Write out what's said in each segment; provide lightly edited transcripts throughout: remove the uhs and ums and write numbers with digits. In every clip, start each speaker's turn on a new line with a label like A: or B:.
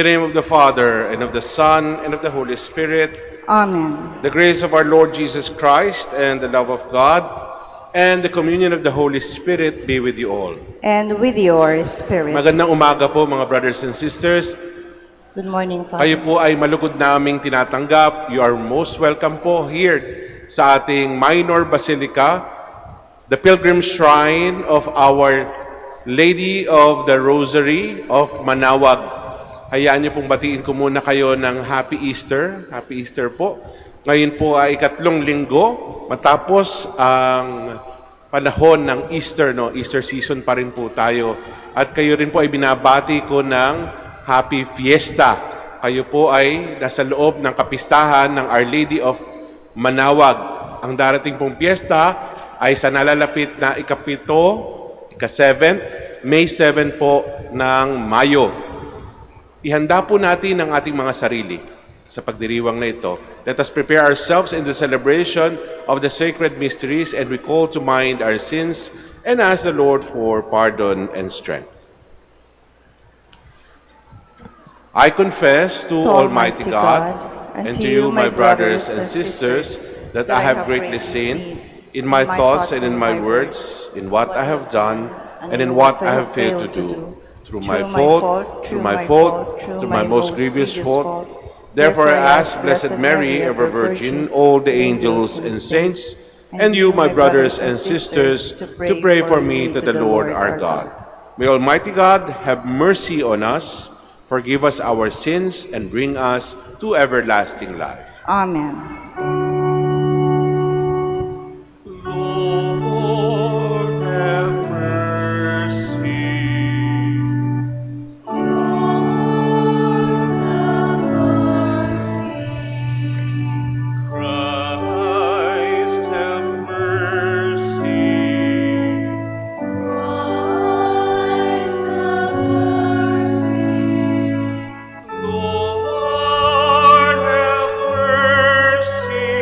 A: the name of the Father, and of the Son, and of the Holy Spirit.
B: Amen.
A: The grace of our Lord Jesus Christ, and the love of God, and the communion of the Holy Spirit be with you all.
B: And with your spirit.
A: Magandang umaga po mga brothers and sisters.
B: Good morning, Father.
A: Kayo po ay malugod naming tinatanggap. You are most welcome po here sa ating minor basilica, the pilgrim shrine of Our Lady of the Rosary of Manaoag. Hayaan niyo pong batiin ko muna kayo ng Happy Easter. Happy Easter po. Ngayon po ay ikatlong linggo matapos ang panahon ng Easter, no? Easter season pa rin po tayo. At kayo rin po ay binabati ko ng Happy Fiesta. Kayo po ay nasa loob ng kapistahan ng Our Lady of Manaoag. Ang darating pong piyesta ay sa nalalapit na ika-7, May 7 po ng Mayo. Ihanda po natin ang ating mga sarili sa pagdiriwang na ito. Let us prepare ourselves in the celebration of the sacred mysteries and recall to mind our sins and ask the Lord for pardon and strength. I confess to Almighty God and to you, my brothers and sisters, that I have greatly sinned in my thoughts and in my words, in what I have done and in what I have failed to do, through my fault, through my most grievous fault. Therefore I ask Blessed Mary, ever Virgin, all the angels and saints, and you, my brothers and sisters, to pray for me to the Lord our God. May Almighty God have mercy on us, forgive us our sins, and bring us to everlasting life.
B: Amen.
A: Lord, have mercy. Christ, have mercy. Lord, have mercy.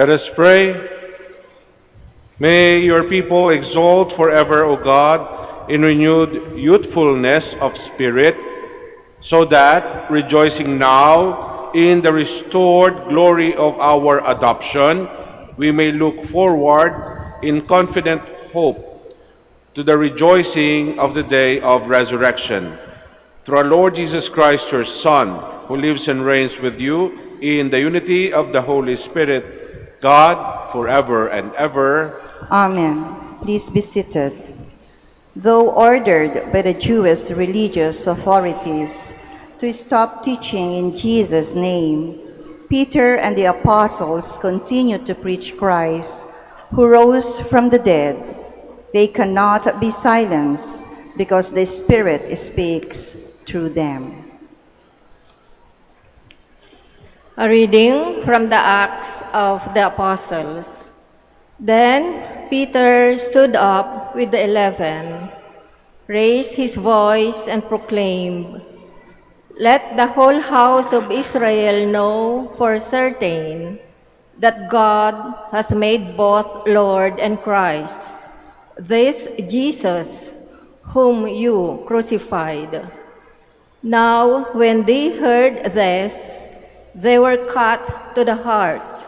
A: Let us pray. May your people exalt forever, O God, in renewed youthfulness of spirit, so that, rejoicing now in the restored glory of our adoption, we may look forward in confident hope to the rejoicing of the day of resurrection. Through our Lord Jesus Christ, your Son, who lives and reigns with you in the unity of the Holy Spirit, God, forever and ever.
B: Amen. Please be seated. Though ordered by the Jewish religious authorities to stop teaching in Jesus' name, Peter and the apostles continued to preach Christ, who rose from the dead. They cannot be silenced because the Spirit speaks through them.
C: A reading from the Acts of the Apostles. Then Peter stood up with the 11, raised his voice and proclaimed, "Let the whole house of Israel know for certain that God has made both Lord and Christ, this Jesus whom you crucified." Now when they heard this, they were cut to the heart,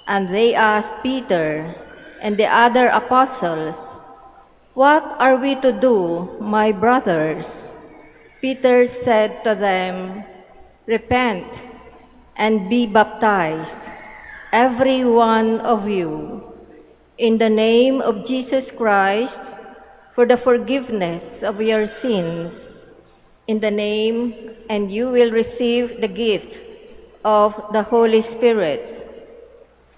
C: and they asked Peter and the other apostles, "What are we to do, my brothers?" Peter said to them, "Repent and be baptized, every one of you, in the name of Jesus Christ, for the forgiveness of your sins, in the name, and you will receive the gift of the Holy Spirit.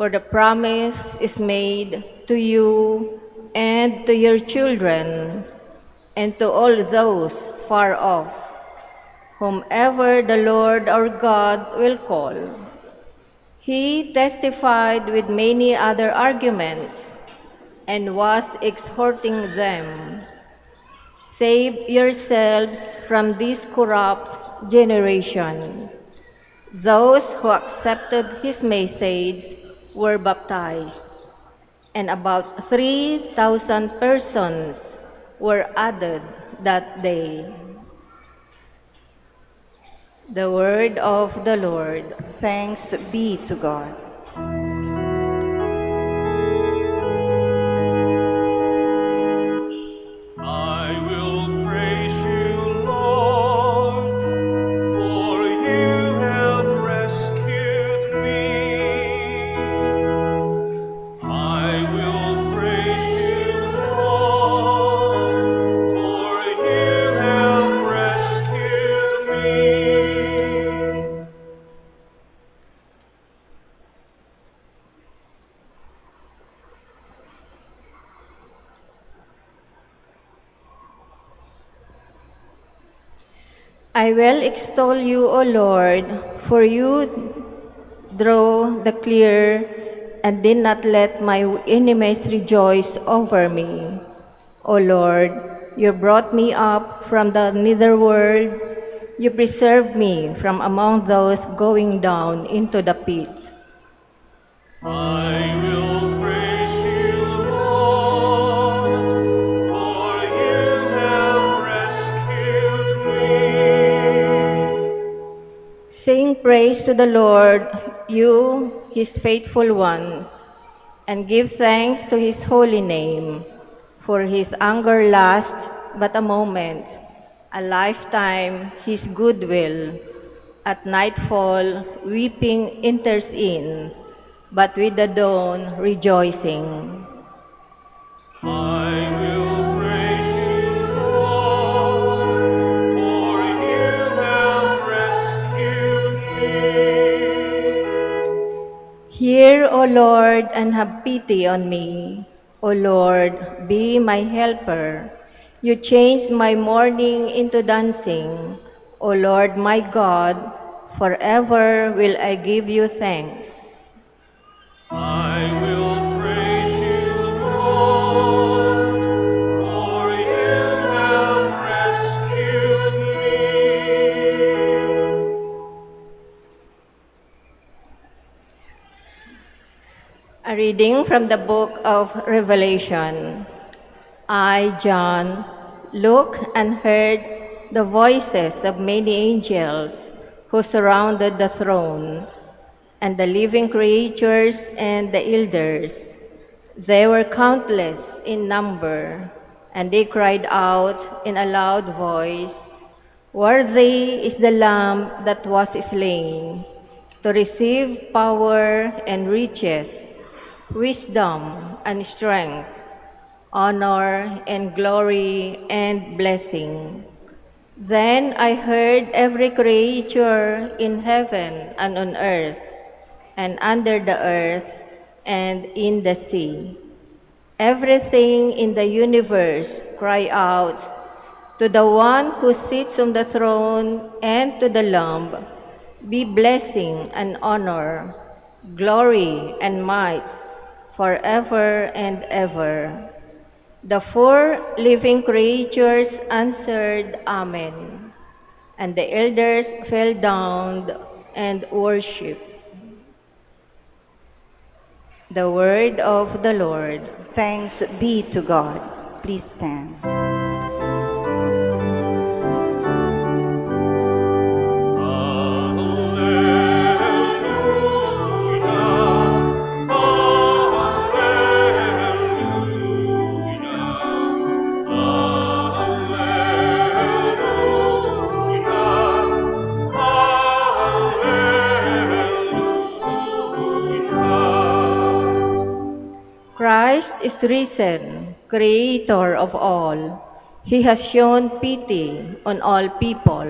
C: For the promise is made to you and to your children and to all those far off, whomever the Lord our God will call." He testified with many other arguments and was exhorting them, "Save yourselves from this corrupt generation." Those who accepted his message were baptized, and about 3,000 persons were added that day. The word of the Lord.
B: Thanks be to God.
D: I will praise you, Lord, for you have rescued me. I will praise you, Lord, for you have rescued me.
C: I will extol you, O Lord, for you drew the clear and did not let my enemies rejoice over me. O Lord, you brought me up from the netherworld. You preserved me from among those going down into the pit.
D: I will praise you, Lord, for you have rescued me.
C: Sing praise to the Lord, you, his faithful ones, and give thanks to his holy name, for his anger lasts but a moment, a lifetime his goodwill. At nightfall, weeping enters in, but with the dawn, rejoicing.
D: I will praise you, Lord, for you have rescued me.
C: Hear, O Lord, and have pity on me. O Lord, be my helper. You changed my mourning into dancing. O Lord my God, forever will I give you thanks.
D: I will praise you, Lord, for you have rescued me.
C: reading from the book of Revelation. I, John, looked and heard the voices of many angels who surrounded the throne, and the living creatures and the elders. They were countless in number, and they cried out in a loud voice, "Worthy is the Lamb that was slain, to receive power and riches, wisdom and strength, honor and glory and blessing." Then I heard every creature in heaven and on earth, and under the earth, and in the sea. Everything in the universe cry out to the one who sits on the throne and to the Lamb, be blessing and honor, glory and might, forever and ever. The four living creatures answered, Amen. And the elders fell down and worshiped. The word of the Lord.
B: Thanks be to God. Please stand.
C: Christ is risen, Creator of all. He has shown pity on all people.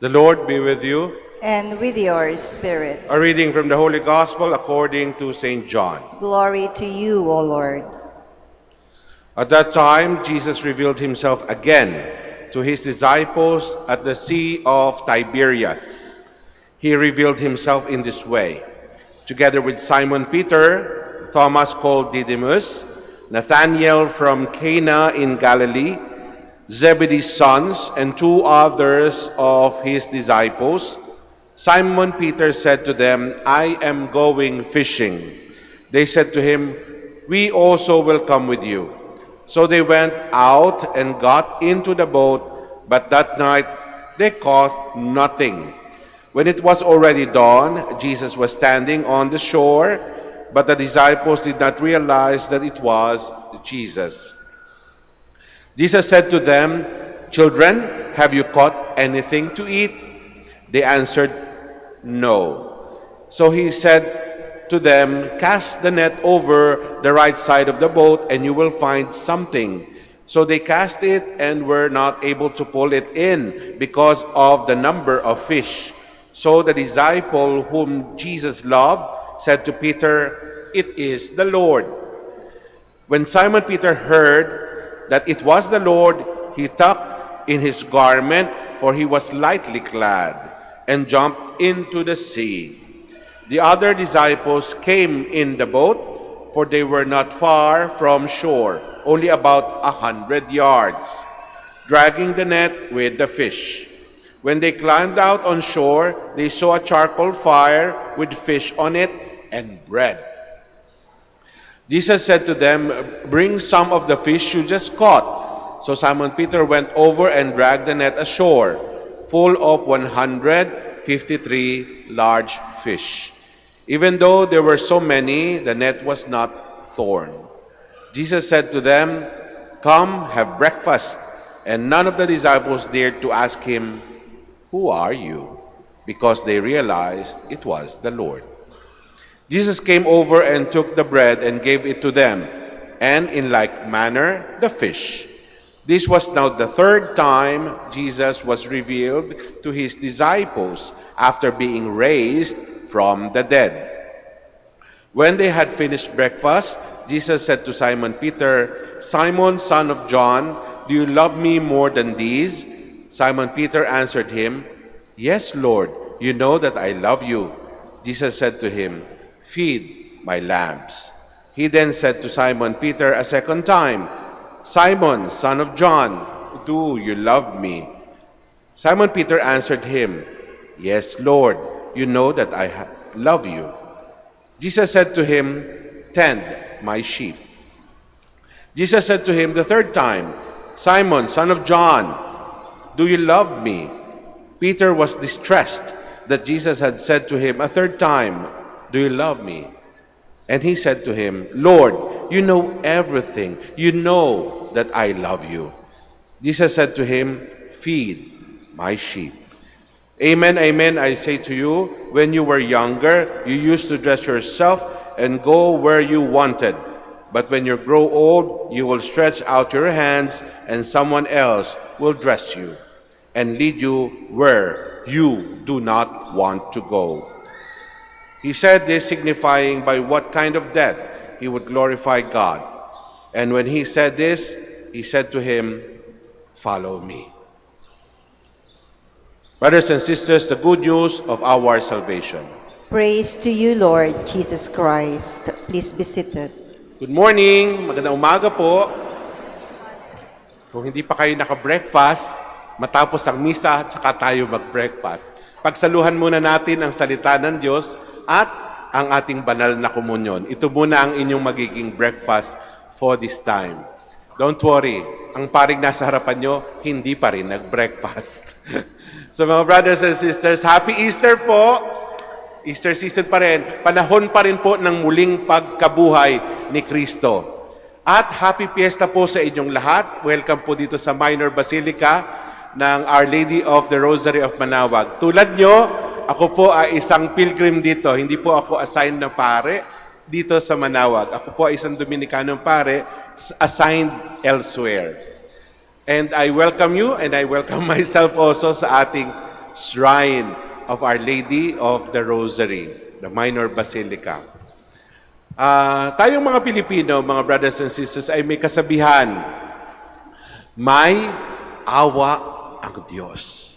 A: The Lord be with you.
B: And with your spirit.
A: A reading from the Holy Gospel according to St. John.
B: Glory to you, O Lord.
A: At that time, Jesus revealed himself again to his disciples at the Sea of Tiberias. He revealed himself in this way, together with Simon Peter, Thomas called Didymus, Nathanael from Cana in Galilee, Zebedee's sons, and two others of his disciples. Simon Peter said to them, "I am going fishing." They said to him, "We also will come with you." So they went out and got into the boat, but that night they caught nothing. When it was already dawn, Jesus was standing on the shore, but the disciples did not realize that it was Jesus. Jesus said to them, "Children, have you caught anything to eat?" They answered, "No." So he said to them, "Cast the net over the right side of the boat, and you will find something." So they cast it and were not able to pull it in because of the number of fish. So the disciple whom Jesus loved said to Peter, "It is the Lord." When Simon Peter heard that it was the Lord, he tucked in his garment, for he was lightly clad, and jumped into the sea. The other disciples came in the boat, for they were not far from shore, only about 100 yards, dragging the net with the fish. When they climbed out on shore, they saw a charcoal fire with fish on it and bread. Jesus said to them, "Bring some of the fish you just caught." So Simon Peter went over and dragged the net ashore, full of 153 large fish. Even though there were so many, the net was not torn. Jesus said to them, "Come, have breakfast." And none of the disciples dared to ask him, "Who are you?" because they realized it was the Lord. Jesus came over and took the bread and gave it to them, and in like manner the fish. This was now the third time Jesus was revealed to his disciples after being raised from the dead. When they had finished breakfast, Jesus said to Simon Peter, "Simon, son of John, do you love me more than these? Simon Peter answered him, Yes, Lord, you know that I love you. Jesus said to him, Feed my lambs. He then said to Simon Peter a second time, Simon, son of John, do you love me? Simon Peter answered him, Yes, Lord, you know that I love you. Jesus said to him, Tend my sheep. Jesus said to him the third time, Simon, son of John, do you love me? Peter was distressed that Jesus had said to him a third time, Do you love me? And he said to him, Lord, you know everything. You know that I love you. Jesus said to him, Feed my sheep. Amen, amen, I say to you, when you were younger, you used to dress yourself and go where you wanted. But when you grow old, you will stretch out your hands, and someone else will dress you and lead you where you do not want to go. He said this, signifying by what kind of death he would glorify God. And when he said this, he said to him, Follow me. Brothers and sisters, the good news of our salvation.
B: Praise to you, Lord Jesus Christ. Please be seated.
A: Good morning, magandang umaga po. Kung hindi pa kayo naka-breakfast, matapos ang misa, tsaka tayo mag-breakfast. Pagsaluhan muna natin ang salita ng Diyos at ang ating banal na komunyon. Ito muna ang inyong magiging breakfast for this time. Don't worry, ang paring nasa harapan nyo, hindi pa rin nag-breakfast. So mga brothers and sisters, Happy Easter po! Easter season pa rin, panahon pa rin po ng muling pagkabuhay ni Kristo. At happy fiesta po sa inyong lahat. Welcome po dito sa Minor Basilica ng Our Lady of the Rosary of Manaoag. Tulad nyo, ako po ay isang pilgrim dito. Hindi po ako assigned na pare dito sa Manaoag. Ako po ay isang Dominicanong pare assigned elsewhere. And I welcome you and I welcome myself also sa ating shrine of Our Lady of the Rosary, the Minor Basilica. Tayong mga Pilipino, mga brothers and sisters, ay may kasabihan, may awa ang Diyos.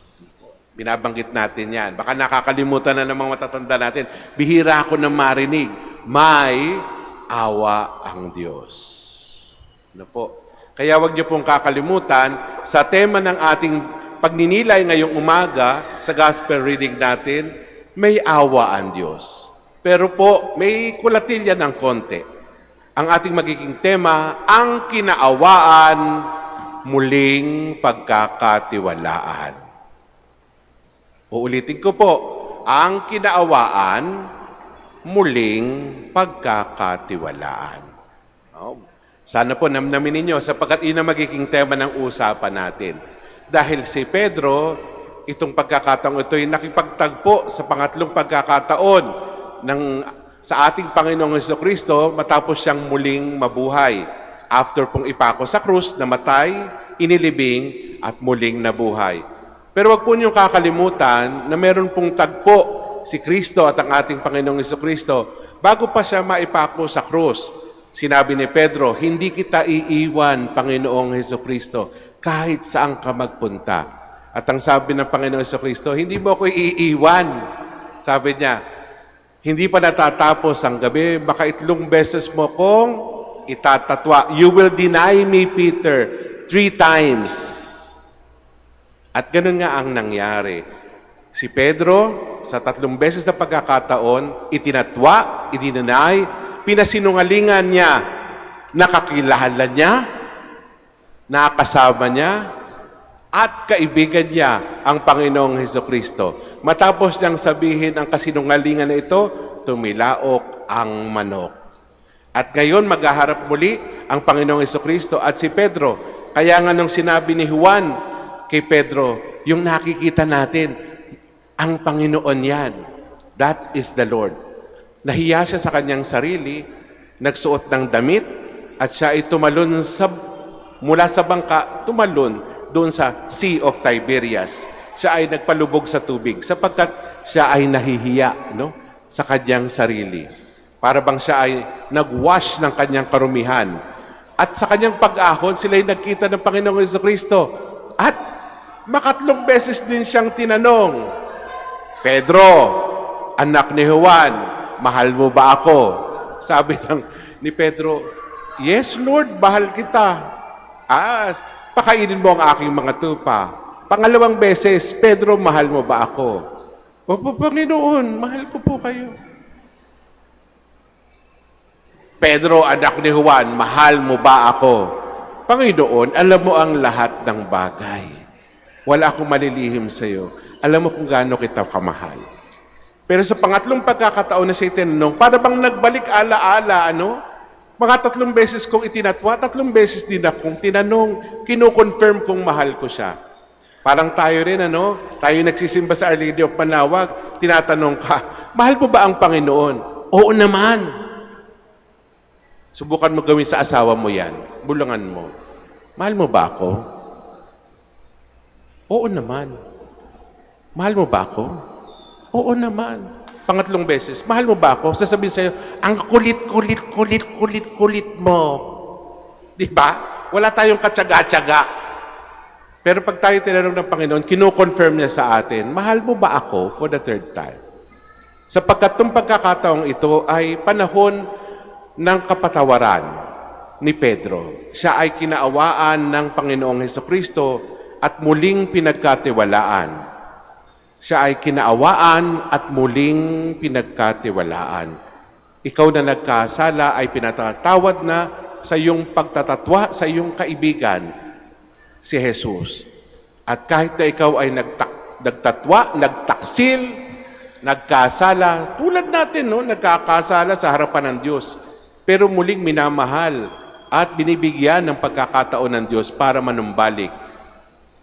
A: Binabanggit natin yan. Baka nakakalimutan na ng mga matatanda natin. Bihira ako na marinig, may awa ang Diyos. Ano po? Kaya wag niyo pong kakalimutan, sa tema ng ating pagninilay ngayong umaga sa gospel reading natin, may awa ang Diyos. Pero po, may kulatilya ng konti. Ang ating magiging tema, ang kinaawaan, muling pagkakatiwalaan. Uulitin ko po, ang kinaawaan, muling pagkakatiwalaan. Sana po namnamin ninyo sapagkat yun ang magiging tema ng usapan natin. Dahil si Pedro, itong pagkakataong ito'y nakipagtagpo sa pangatlong pagkakataon sa ating Panginoong Jesucristo matapos siyang muling mabuhay. After pong ipako sa krus, namatay, inilibing, at muling nabuhay. Pero wag po niyong kakalimutan na meron pong tagpo si Kristo at ang ating Panginoong Jesucristo bago pa siya maipako sa krus. Sinabi ni Pedro, hindi kita iiwan, Panginoong Jesucristo, kahit saan ka magpunta. At ang sabi ng Panginoong Jesucristo, hindi mo ako iiwan. Sabi niya, hindi pa natatapos ang gabi, baka 3 beses mo kong itatatwa. You will deny me, Peter, 3 times. At ganun nga ang nangyari. Si Pedro, sa 3 beses na pagkakataon, itinatwa, idinanay, pinasinungalingan niya, nakakilala niya, nakasama niya, at kaibigan niya ang Panginoong Jesucristo. Matapos niyang sabihin ang kasinungalingan na ito, tumilaok ang manok. At ngayon maghaharap muli ang Panginoong Jesucristo at si Pedro. Kaya nga nung sinabi ni Juan kay Pedro, yung nakikita natin, ang Panginoon yan. That is the Lord. Nahiya siya sa kanyang sarili, nagsuot ng damit, at siya ay tumalon mula sa bangka, tumalon doon sa Sea of Tiberias. Siya ay nagpalubog sa tubig sapagkat siya ay nahihiya sa kanyang sarili. Para bang siya ay nagwash ng kanyang karumihan At sa kanyang pag-ahon, sila'y nagkita ng Panginoong Jesucristo. At makatlong beses din siyang tinanong, Pedro, anak ni Juan, mahal mo ba ako? Sabi ni Pedro, yes, Lord, mahal kita. Pakainin mo ang aking mga tupa. Pangalawang beses, Pedro, mahal mo ba ako? Opo, Panginoon, mahal ko po kayo. Pedro, anak ni Juan, mahal mo ba ako? Panginoon, alam mo ang lahat ng bagay. Wala akong malilihim sa iyo. Alam mo kung gaano kita kamahal. Pero sa pangatlong pagkakataon na siya tinanong, para bang nagbalik ala-ala, Mga 3 beses kong itinatwa, 3 beses din akong tinanong, kino-confirm kong mahal ko siya. Parang tayo rin, Tayo nagsisimba sa Our Lady of Manaoag, tinatanong ka, mahal mo ba ang Panginoon? Oo naman. Subukan mo gawin sa asawa mo yan. Bulungan mo. Mahal mo ba ako? Oo naman. Mahal mo ba ako? Oo naman. Pangatlong beses, mahal mo ba ako? Sasabihin sa'yo, ang kulit mo. Di ba? Wala tayong katsaga-tsaga. Pero pag tayo tinanong ng Panginoon, kino-confirm niya sa atin, mahal mo ba ako for the 3rd time? Sapagkat itong pagkakataong ito ay panahon ng kapatawaran ni Pedro. Siya ay kinaawaan ng Panginoong Hesukristo at muling pinagkatiwalaan. Siya ay kinaawaan at muling pinagkatiwalaan. Ikaw na nagkasala ay pinatatawad na sa iyong pagtatatwa, sa iyong kaibigan, si Jesus. At kahit na ikaw ay nagtatwa, nagtaksil, nagkasala, tulad natin, nagkakasala sa harapan ng Diyos. Pero muling minamahal at binibigyan ng pagkakataon ng Diyos para manumbalik.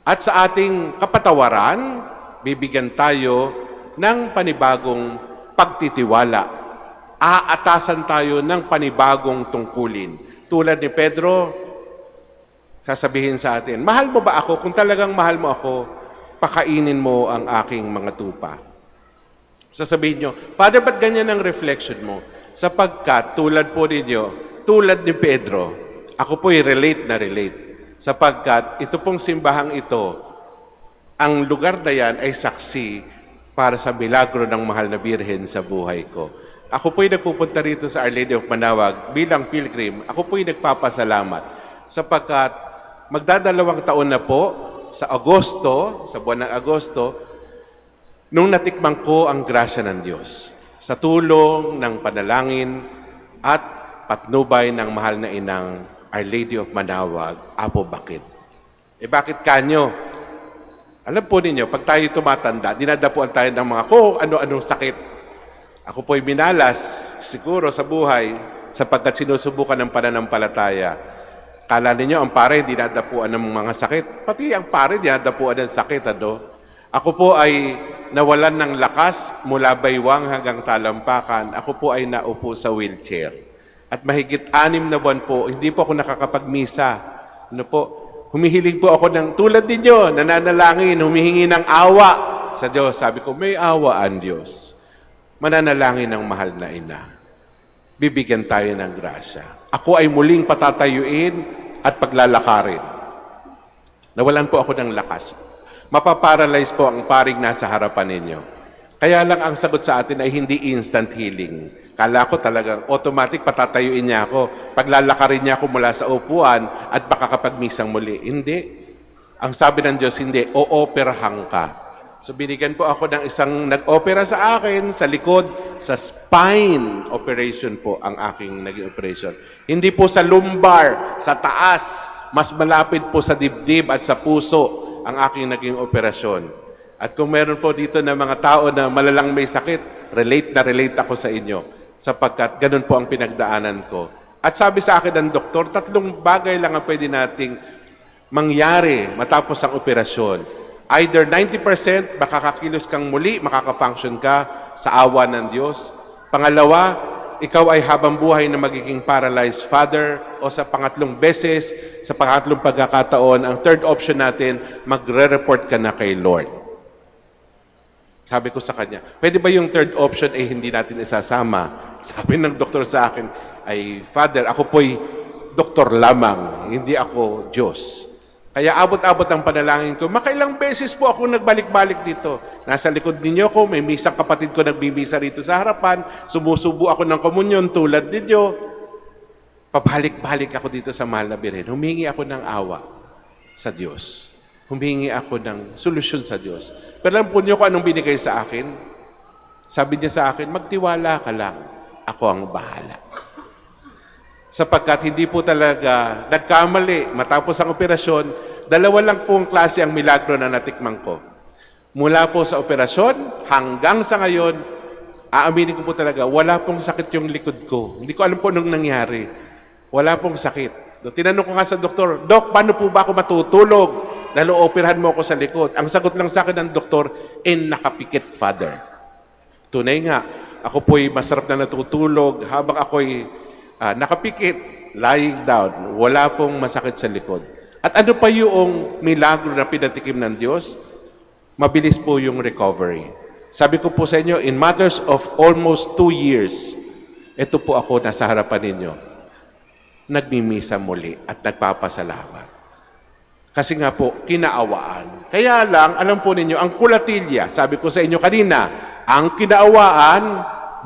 A: At sa ating kapatawaran, bibigyan tayo ng panibagong pagtitiwala. Aatasan tayo ng panibagong tungkulin. Tulad ni Pedro, sasabihin sa atin, mahal mo ba ako? Kung talagang mahal mo ako, pakainin mo ang aking mga tupa. Sasabihin nyo, Father, ba't ganyan ang reflection mo? Sapagkat, tulad po ninyo, tulad ni Pedro, ako po'y relate na relate. Sapagkat, ito pong simbahang ito, ang lugar na yan ay saksi para sa milagro ng mahal na Birhen sa buhay ko. Ako po'y nagpupunta rito sa Our Lady of Manaoag bilang pilgrim. Ako po'y nagpapasalamat sapagkat magdadalawang taon na po sa Agosto, sa buwan ng Agosto, nung natikman ko ang grasya ng Diyos sa tulong ng panalangin at patnubay ng mahal na inang Our Lady of Manaoag, Apo Bakit. Bakit kanyo? Alam po ninyo, pag tayo tumatanda, dinadapuan tayo ng mga ano-anong sakit. Ako po'y minalas siguro sa buhay sapagkat sinusubukan ng pananampalataya. Kala ninyo, ang pare dinadapuan ng mga sakit. Pati ang pare dinadapuan ng sakit. Ako po ay nawalan ng lakas mula baywang hanggang talampakan. Ako po ay naupo sa wheelchair. At mahigit 6 na buwan po, hindi po ako nakakapagmisa. Humihiling po ako ng tulad ninyo, nananalangin, humihingi ng awa sa Diyos. Sabi ko, may awa ang Diyos. Mananalangin ng mahal na ina. Bibigyan tayo ng grasya. Ako ay muling patatayuin at paglalakarin. Nawalan po ako ng lakas. Mapaparalyze po ang paring nasa harapan ninyo. Kaya lang ang sagot sa atin ay hindi instant healing. Kala ko talagang automatic patatayuin niya ako. Paglalakarin niya ako mula sa upuan at makakapagmisang muli. Hindi. Ang sabi ng Diyos, hindi. Ooperahan ka. So binigyan po ako ng isang nag-opera sa akin sa likod, sa spine operation po ang aking naging operation. Hindi po sa lumbar, sa taas. Mas malapit po sa dibdib at sa puso ang aking naging operasyon. At kung meron po dito na mga tao na malalang may sakit, relate na relate ako sa inyo sapagkat ganun po ang pinagdaanan ko. At sabi sa akin ng doktor, 3 bagay lang ang pwede nating mangyari matapos ang operasyon. Either 90% makakakilos kang muli, makaka-function ka sa awa ng Diyos. Pangalawa, ikaw ay habang buhay na magiging paralyzed father o sa pangatlong beses, sa pangatlong pagkakataon, ang third option natin, magre-report ka na kay Lord. Sabi ko sa kanya, pwede ba yung third option ay hindi natin isasama? Sabi ng doktor sa akin, ay Father, ako po'y doktor lamang, hindi ako Diyos. Kaya abot-abot ang panalangin ko. Makailang beses po ako nagbalik-balik dito. Nasa likod ninyo ko, may misang kapatid ko nagbibisa rito sa harapan. Sumusubo ako ng komunyon tulad ninyo. Pabalik-balik ako dito sa mahal na Birhen. Humingi ako ng awa sa Diyos. Humingi ako ng solusyon sa Diyos. Pero alam po niyo kung anong binigay sa akin? Sabi niya sa akin, magtiwala ka lang. Ako ang bahala. Sapagkat hindi po talaga nagkamali matapos ang operasyon, dalawa lang pong klase ang milagro na natikman ko. Mula po sa operasyon hanggang sa ngayon, aaminin ko po talaga, wala pong sakit yung likod ko. Hindi ko alam po anong nangyari. Wala pong sakit. Tinanong ko nga sa doktor, Dok, paano po ba ako matutulog? Dahil operahan mo ako sa likod. Ang sagot lang sa akin ng doktor, nakapikit, Father. Tunay nga, ako po'y masarap na natutulog habang ako'y nakapikit, lying down, wala pong masakit sa likod. At ano pa yung milagro na pinatikim ng Diyos? Mabilis po yung recovery. Sabi ko po sa inyo, in matters of almost 2 years, ito po ako nasa harapan ninyo, nagmimisa muli at nagpapasalamat. Kasi nga po, kinaawaan. Kaya lang, alam po ninyo, ang kulatilya, sabi ko sa inyo kanina, ang kinaawaan,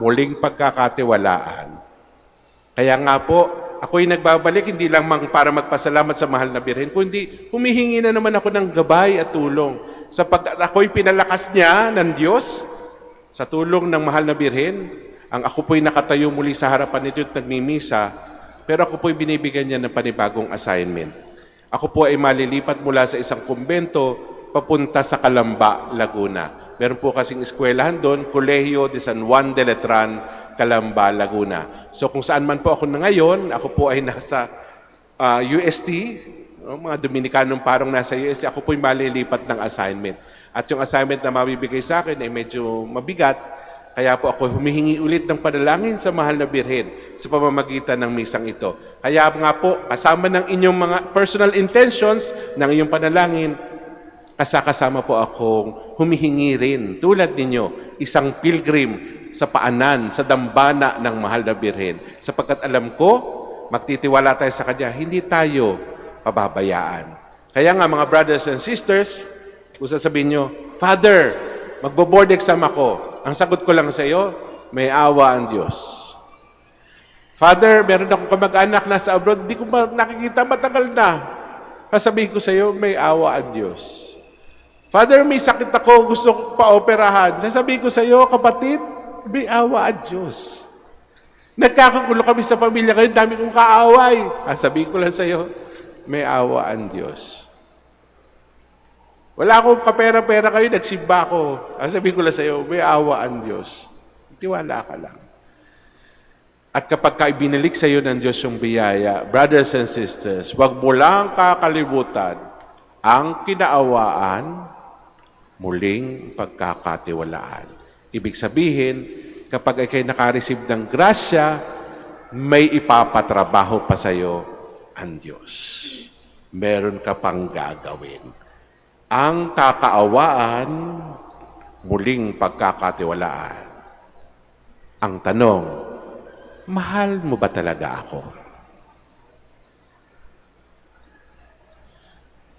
A: muling pagkakatiwalaan. Kaya nga po, ako'y nagbabalik, hindi lang para magpasalamat sa mahal na Birhen, kundi humihingi na naman ako ng gabay at tulong. Sapagkat ako'y pinalakas niya ng Diyos sa tulong ng mahal na Birhen. Ang ako po'y nakatayo muli sa harapan nito at nagmimisa, pero ako po'y binibigyan niya ng panibagong assignment. Ako po ay malilipat mula sa isang kumbento papunta sa Calamba, Laguna. Meron po kasing eskwelahan doon, Colegio de San Juan de Letran, Calamba, Laguna. So kung saan man po ako na ngayon, ako po ay nasa UST, mga Dominikanong parang nasa UST, ako po ay malilipat ng assignment. At yung assignment na mabibigay sa akin ay medyo mabigat, kaya po ako humihingi ulit ng panalangin sa mahal na Birhen sa pamamagitan ng misang ito. Kaya nga po, kasama ng inyong mga personal intentions ng iyong panalangin, kasama po akong humihingi rin, tulad ninyo, isang pilgrim sa paanan, sa dambana ng mahal na Birhen. Sapagkat alam ko, magtitiwala tayo sa Kanya, hindi tayo pababayaan. Kaya nga mga brothers and sisters, kung sasabihin nyo, Father, magbo-board exam ako. Ang sagot ko lang sa iyo, may awa ang Diyos. Father, meron akong kamag-anak nasa abroad, hindi ko nakikita, matagal na. Sasabihin ko sa iyo, may awa ang Diyos. Father, may sakit ako, gusto ko pa-operahan. Sasabihin ko sa iyo, kapatid, may awa ang Diyos. Nagkakagulo kami sa pamilya kayo, dami kong kaaway. Sabihin ko lang sa iyo, may awa ang Diyos. Wala akong kapera-pera kayo, nagsimba ako. Sabihin ko lang sa iyo, may awa ang Diyos. Tiwala ka lang. At kapag ibinalik sa iyo ng Diyos yung biyaya, brothers and sisters, huwag mo lang kakalimutan ang kinaawaan, muling pagkakatiwalaan. Ibig sabihin, kapag ikay nakareceive ng grasya, may ipapatrabaho pa sa iyo ang Diyos. Meron ka pang gagawin. Ang kakaawaan, muling pagkakatiwalaan. Ang tanong, mahal mo ba talaga ako?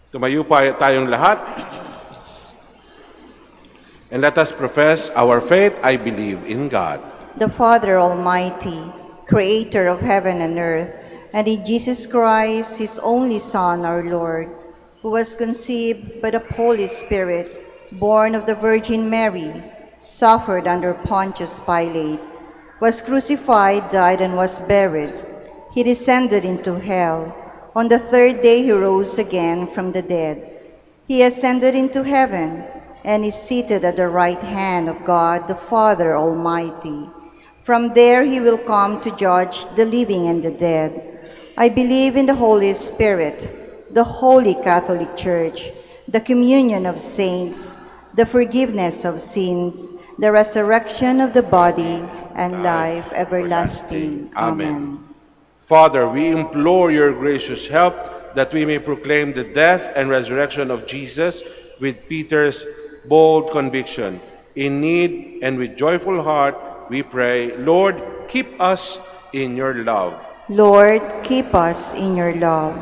A: Tumayo pa tayong lahat. And let us profess our faith. I believe in God,
B: the Father Almighty, creator of heaven and earth, and in Jesus Christ, his only Son, our Lord, who was conceived by the Holy Spirit, born of the Virgin Mary, suffered under Pontius Pilate, was crucified, died, and was buried. He descended into hell. On the third day he rose again from the dead. He ascended into heaven, and is seated at the right hand of God, the Father Almighty. From there he will come to judge the living and the dead. I believe in the Holy Spirit, the Holy Catholic Church, the communion of saints, the forgiveness of sins, the resurrection of the body, and life everlasting. Amen.
A: Father, we implore your gracious help that we may proclaim the death and resurrection of Jesus with Peter's bold conviction. In need and with joyful heart, we pray, Lord, keep us in your love.
B: Lord, keep us in your love.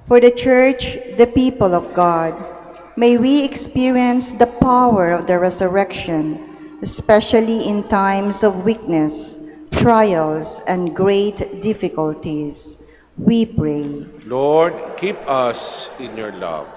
B: For the Church, the people of God, may we experience the power of the resurrection, especially in times of weakness, trials, and great difficulties. We pray.
A: Lord, keep us in your love.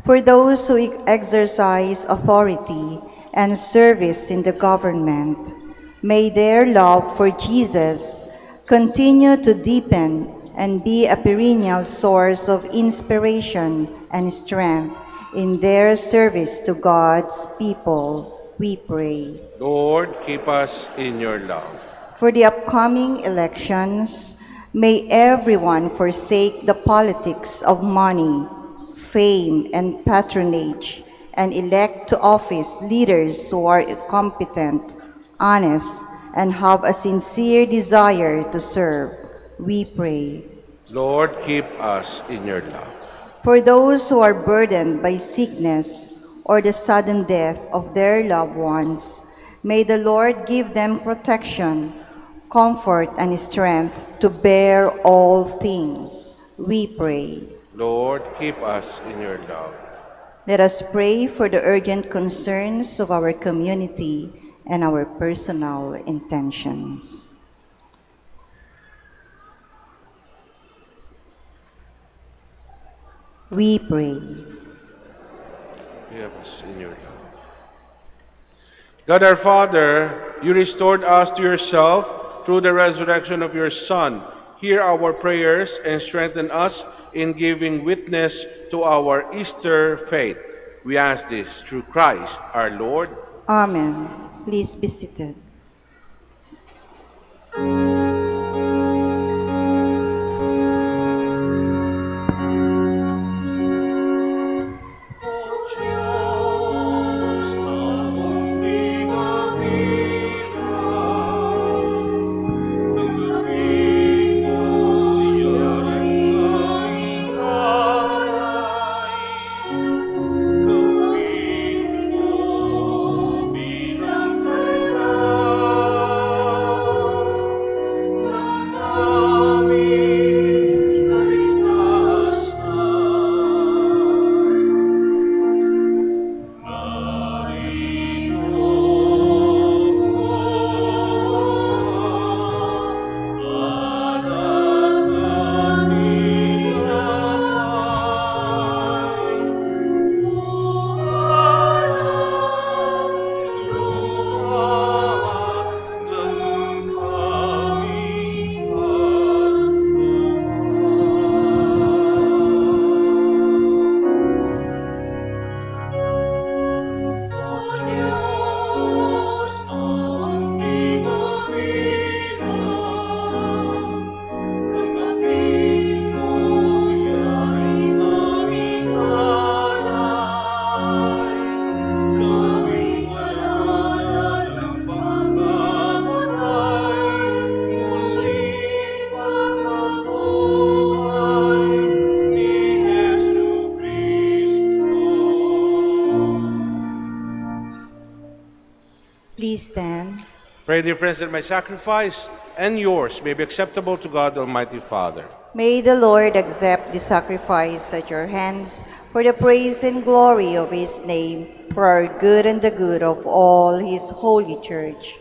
B: For those who exercise authority and service in the government, may their love for Jesus continue to deepen and be a perennial source of inspiration and strength in their service to God's people. We pray.
A: Lord, keep us in your love.
B: For the upcoming elections, may everyone forsake the politics of money, fame, and patronage, and elect to office leaders who are competent, honest, and have a sincere desire to serve. We pray.
A: Lord, keep us in your love.
B: For those who are burdened by sickness or the sudden death of their loved ones, may the Lord give them protection, comfort, and strength to bear all things. We pray.
A: Lord, keep us in your love.
B: Let us pray for the urgent concerns of our community and our personal intentions. We pray.
A: Keep us in your love. God our Father, you restored us to yourself through the resurrection of your Son. Hear our prayers and strengthen us in giving witness to our Easter faith. We ask this through Christ our Lord.
B: Amen. Please be seated. Please stand.
A: Pray, dear friends, that my sacrifice and yours may be acceptable to God Almighty Father.
B: May the Lord accept the sacrifice at your hands for the praise and glory of his name, for our good and the good of all his holy church.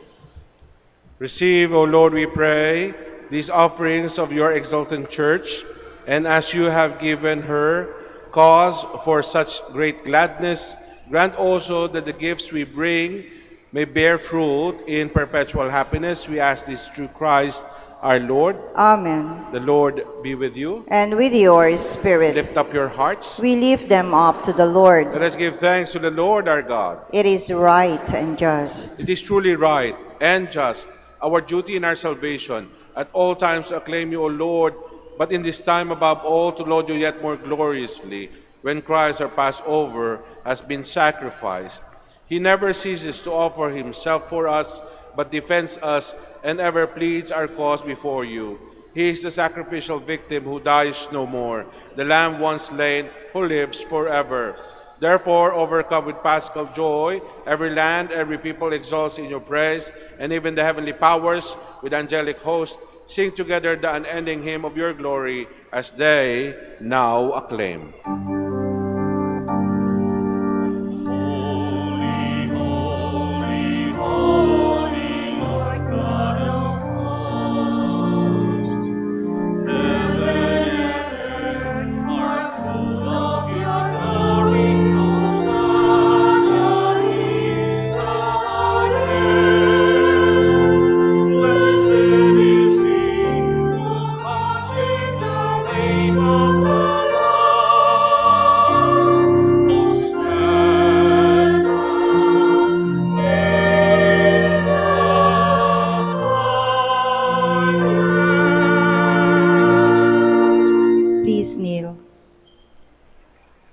A: Receive, O Lord, we pray, these offerings of your exultant church, and as you have given her cause for such great gladness, grant also that the gifts we bring may bear fruit in perpetual happiness. We ask this through Christ our Lord.
B: Amen.
A: The Lord be with you.
B: And with your spirit,
A: Lift up your hearts.
B: we lift them up to the Lord.
A: Let us give thanks to the Lord our God.
B: It is right and just.
A: It is truly right and just, our duty in our salvation, at all times to acclaim you, O Lord, but in this time above all to laud you yet more gloriously, when Christ our Passover has been sacrificed. He never ceases to offer himself for us, but defends us and ever pleads our cause before you. He is the sacrificial victim who dies no more, the Lamb once slain who lives forever. Therefore, overcome with paschal joy, every land, every people exalts in your praise, and even the heavenly powers with angelic host sing together the unending hymn of your glory as they now acclaim.
D: Holy, holy, holy, Lord God of hosts. Heaven and earth are full of your glory. Hosanna in the highest. Blessed is he who comes in the name of the Lord. Hosanna in the highest.
B: Please kneel.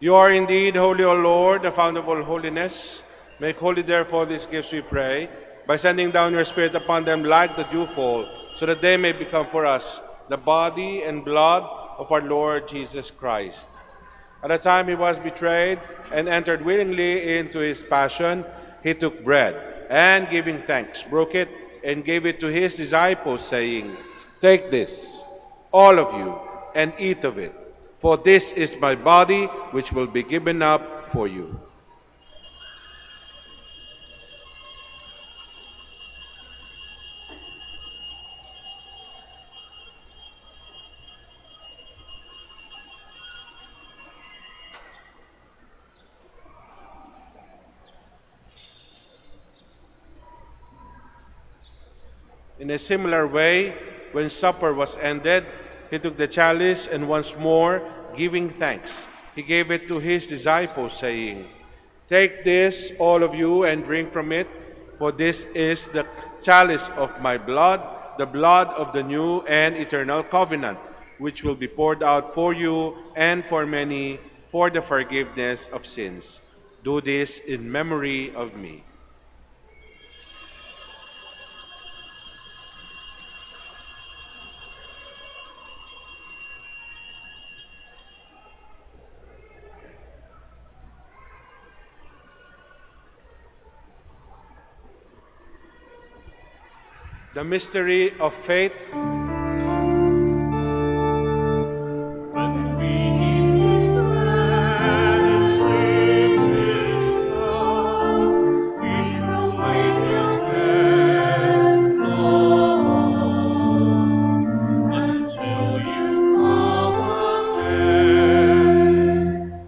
A: You are indeed holy, O Lord, the fount of all holiness. Make holy, therefore, these gifts, we pray, by sending down your Spirit upon them like the dewfall, so that they may become for us the body and blood of our Lord Jesus Christ. At the time he was betrayed and entered willingly into his passion, he took bread, and giving thanks, broke it, and gave it to his disciples, saying, "Take this, all of you, and eat of it, for this is my body, which will be given up for you." In a similar way, when supper was ended, he took the chalice, and once more, giving thanks, he gave it to his disciples, saying, "Take this, all of you, and drink from it, for this is the chalice of my blood, the blood of the new and eternal covenant, which will be poured out for you and for many for the forgiveness of sins. Do this in memory of me." The mystery of faith.
D: When we eat this bread and drink this cup, we proclaim your death, Lord, until you come again.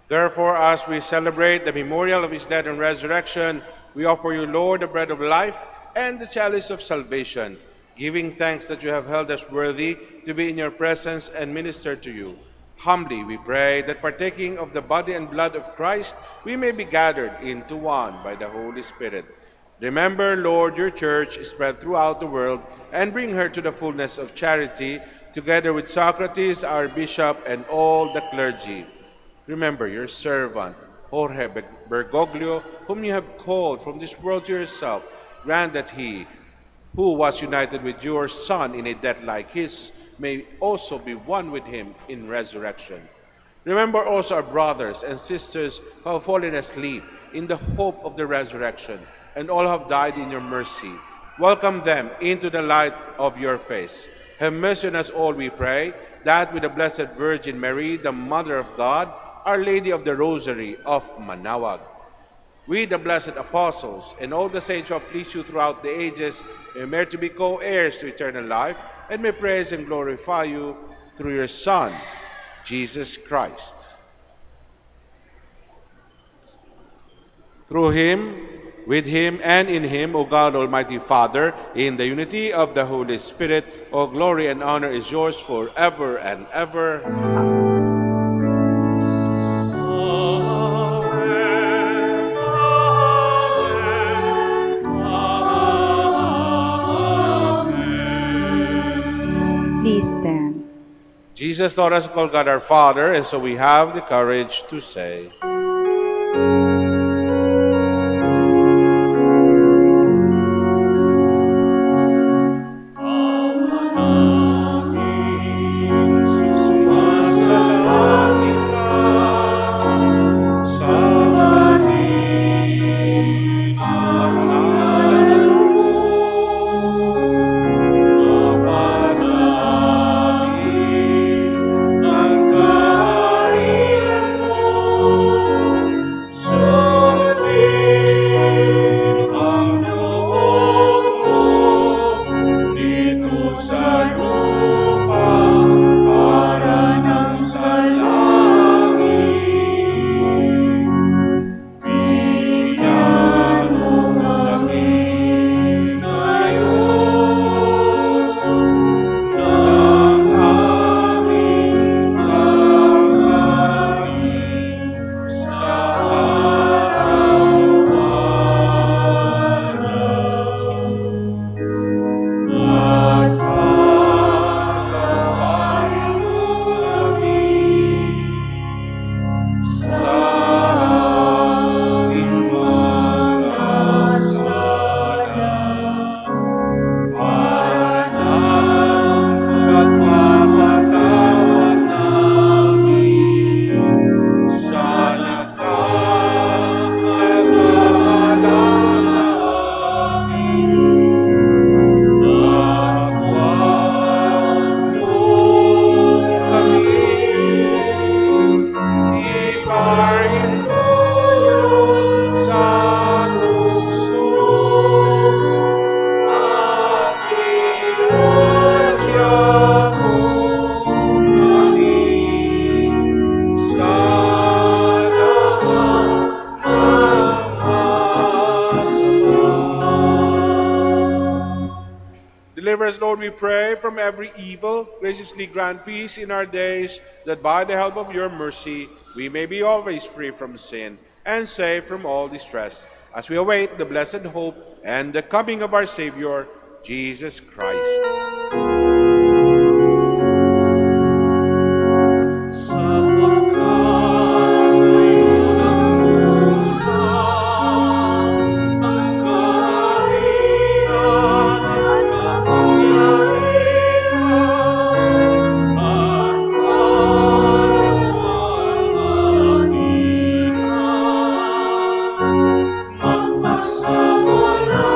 A: Therefore, as we celebrate the memorial of his death and resurrection, we offer you, Lord, the bread of life and the chalice of salvation, giving thanks that you have held us worthy to be in your presence and minister to you. Humbly we pray that partaking of the body and blood of Christ, we may be gathered into one by the Holy Spirit. Remember, Lord, your church spread throughout the world, and bring her to the fullness of charity, together with Socrates, our bishop, and all the clergy. Remember your servant, Jorge Bergoglio, whom you have called from this world to yourself. Grant that he, who was united with your Son in a death like his, may also be one with him in resurrection. Remember also our brothers and sisters who have fallen asleep in the hope of the resurrection, and all have died in your mercy. Welcome them into the light of your face. Have mercy on us all, we pray, that with the Blessed Virgin Mary, the Mother of God, Our Lady of the Rosary of Manaoag, we, the blessed apostles, and all the saints who have pleased you throughout the ages, may merit to be co-heirs to eternal life, and may praise and glorify you through your Son, Jesus Christ. Through him, with him, and in him, O God, Almighty Father, in the unity of the Holy Spirit, all glory and honor is yours forever and ever.
B: Please stand.
A: Jesus taught us to call God our Father, and so we have the courage to say, Deliver us, Lord, we pray, from every evil. Graciously grant peace in our days, that by the help of your mercy we may be always free from sin and safe from all distress, as we await the blessed hope and the coming of our Savior, Jesus Christ.
D: Sapagkat sa'yo nagmula ang kaharian at kapangyarihan at kaluwalhatian magpasawalang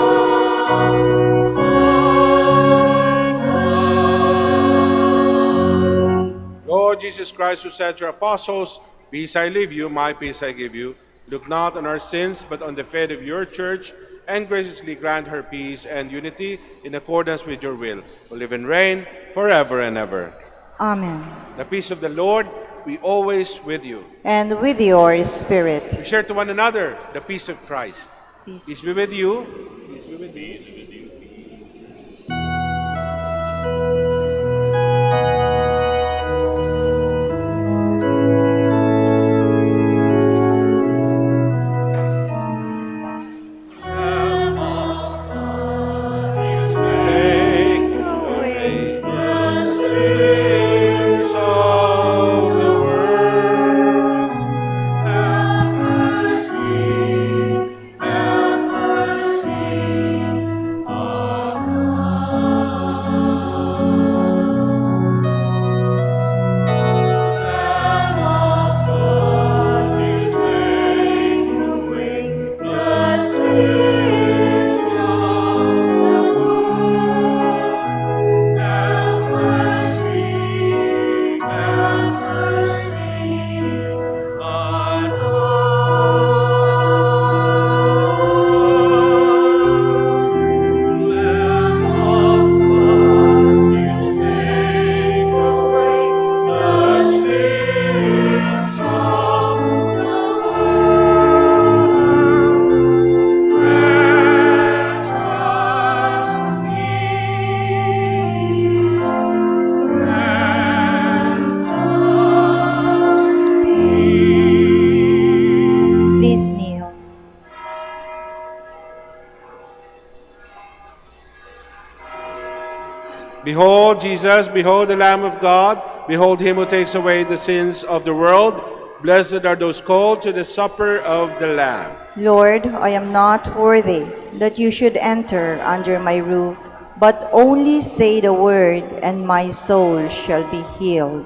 A: Lord Jesus Christ, who said to your apostles, "Peace I leave you, my peace I give you," look not on our sins, but on the faith of your church, and graciously grant her peace and unity in accordance with your will, who live and reign forever and ever.
B: Amen.
A: The peace of the Lord be always with you.
B: And with your spirit.
A: We share to one another the peace of Christ.
B: Peace.
A: Peace be with you. Peace be with me. Take away the sins of the world. Have mercy on Lamb of God, you take away the sins of the world. Have mercy on us. Lamb of God, you take away the sins of the world. Grant us peace. Grant us peace.
B: Please kneel.
A: Behold Jesus, behold the Lamb of God, behold him who takes away the sins of the world. Blessed are those called to the supper of the Lamb.
B: Lord, I am not worthy that you should enter under my roof, but only say the word, and my soul shall be healed.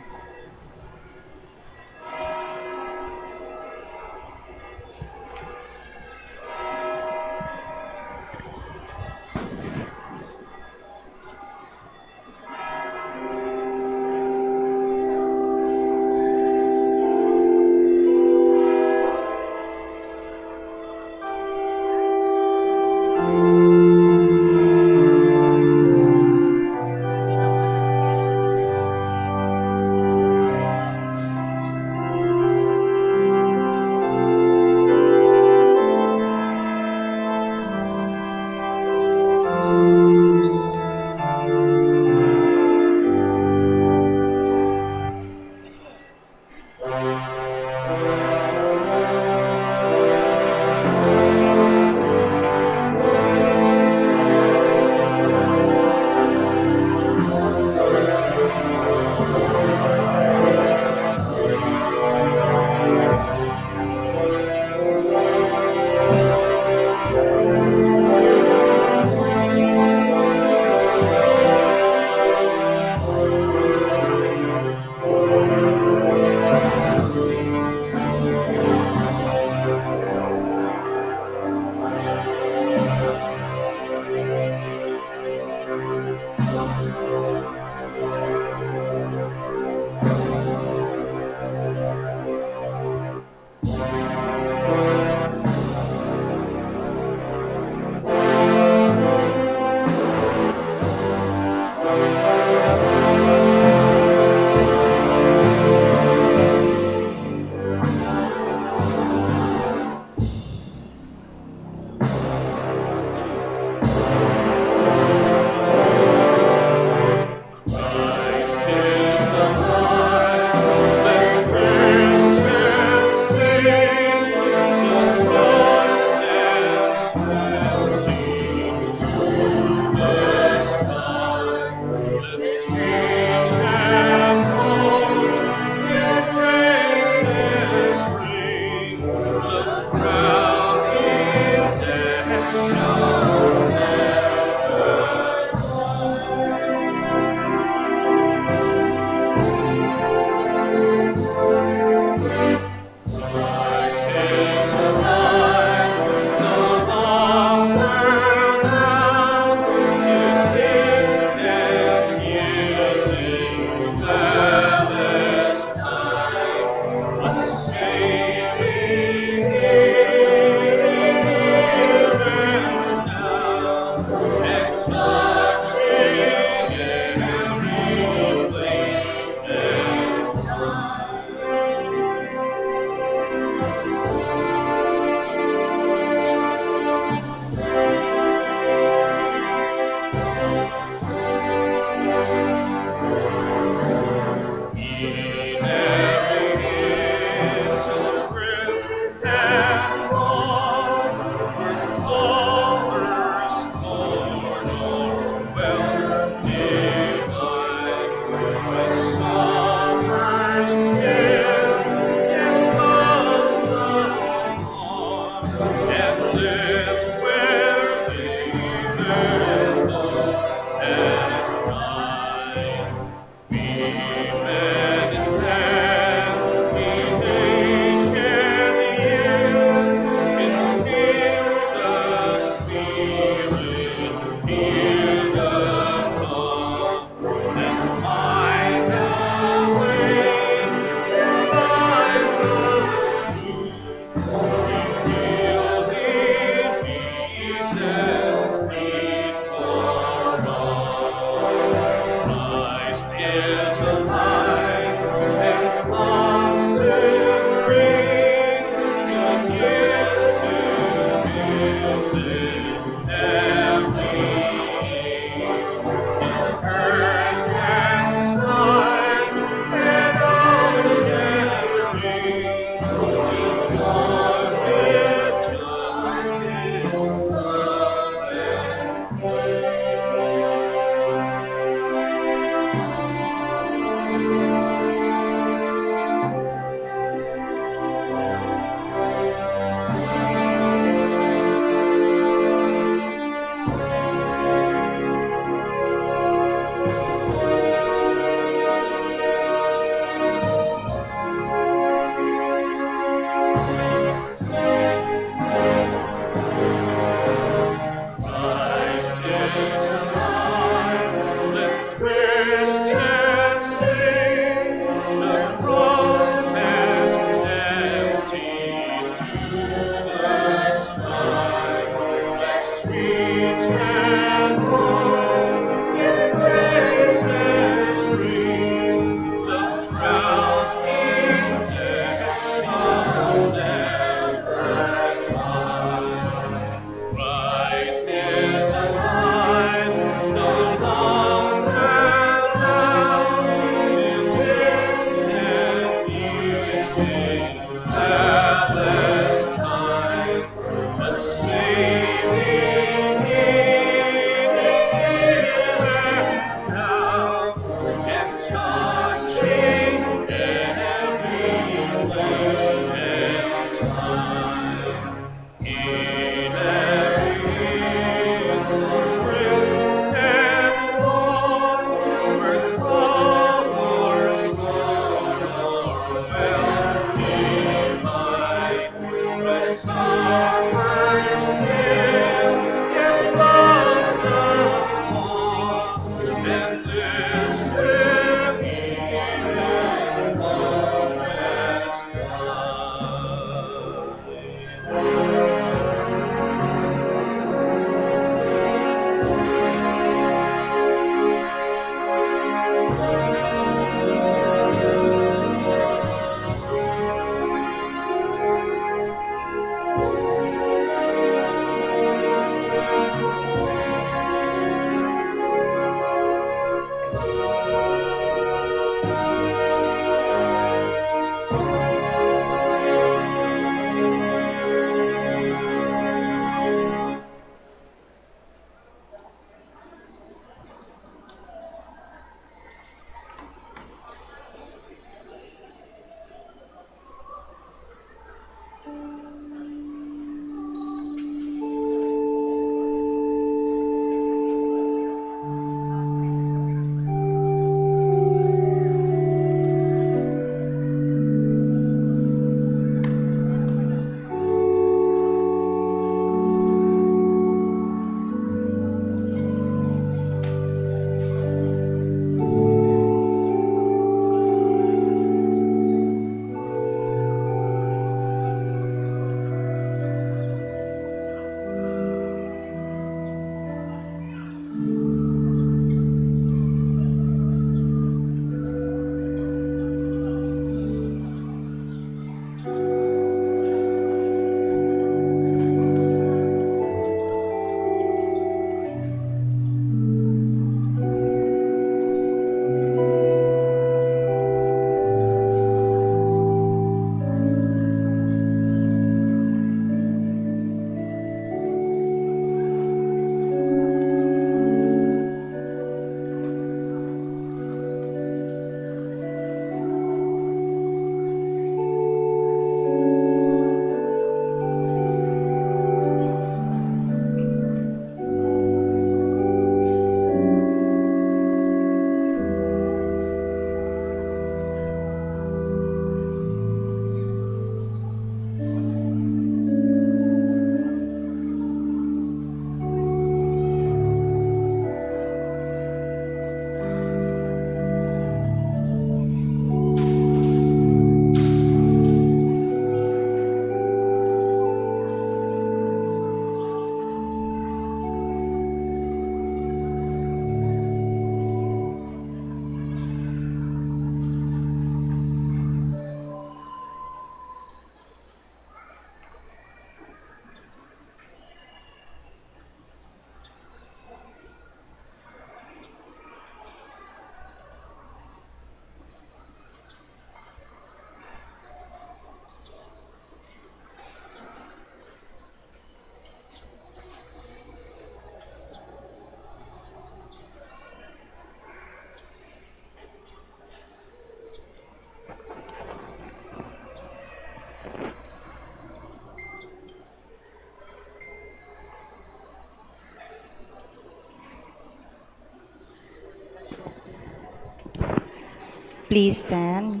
B: Please stand.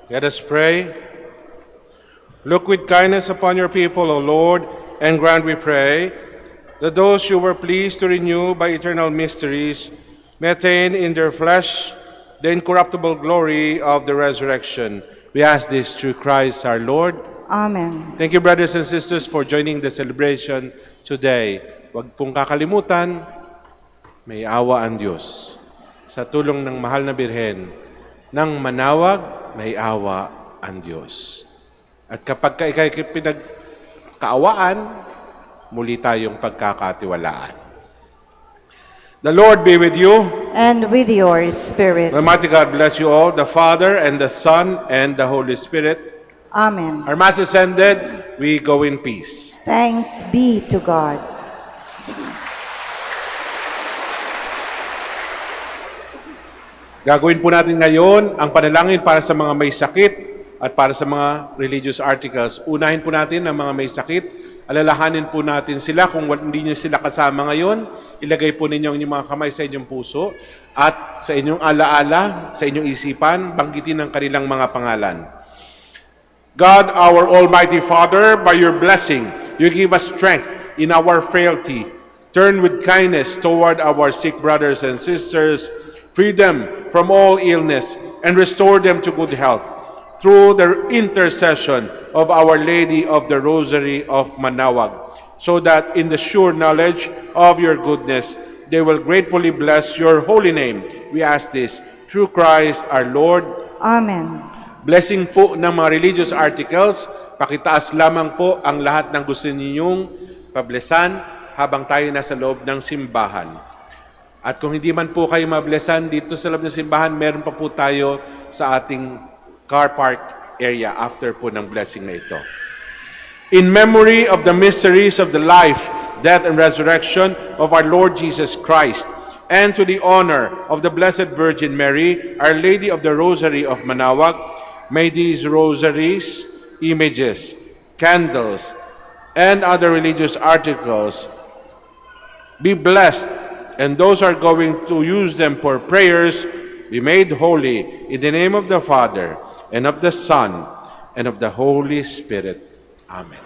A: Let us pray. Look with kindness upon your people, O Lord, and grant, we pray, that those you were pleased to renew by eternal mysteries may attain in their flesh the incorruptible glory of the resurrection. We ask this through Christ our Lord.
B: Amen.
A: Thank you, brothers and sisters, for joining the celebration today. Huwag pong kakalimutan, may awa ang Diyos. Sa tulong ng mahal na Birhen, ng Manaoag, may awa ang Diyos. At kapag ikay pinagkaawaan, muli tayong pagkakatiwalaan. The Lord be with you.
B: And with your spirit.
A: Almighty God bless you all, the Father and the Son and the Holy Spirit.
B: Amen.
A: Our Mass is ended. We go in peace.
B: Thanks be to God.
A: Gagawin po natin ngayon ang panalangin para sa mga may sakit at para sa mga religious articles. Unahin po natin ang mga may sakit. Alalahanin po natin sila. Kung hindi nyo sila kasama ngayon, ilagay po ninyo ang inyong mga kamay sa inyong puso at sa inyong alaala, sa inyong isipan, banggitin ang kanilang mga pangalan. God, our Almighty Father, by your blessing, you give us strength in our frailty. Turn with kindness toward our sick brothers and sisters. Free them from all illness and restore them to good health through the intercession of Our Lady of the Rosary of Manaoag, so that in the sure knowledge of your goodness, they will gratefully bless your holy name. We ask this through Christ our Lord.
B: Amen.
A: Blessing po ng mga religious articles, pakitaas lamang po ang lahat ng gusto ninyong pablesan habang tayo nasa loob ng simbahan. At kung hindi man po kayo mablesan dito sa loob ng simbahan, meron pa po tayo sa ating car park area after po ng blessing na ito. In memory of the mysteries of the life, death, and resurrection of our Lord Jesus Christ, and to the honor of the Blessed Virgin Mary, Our Lady of the Rosary of Manaoag, may these rosaries, images, candles, and other religious articles be blessed, and those are going to use them for prayers be made holy in the name of the Father, and of the Son, and of the Holy Spirit. Amen.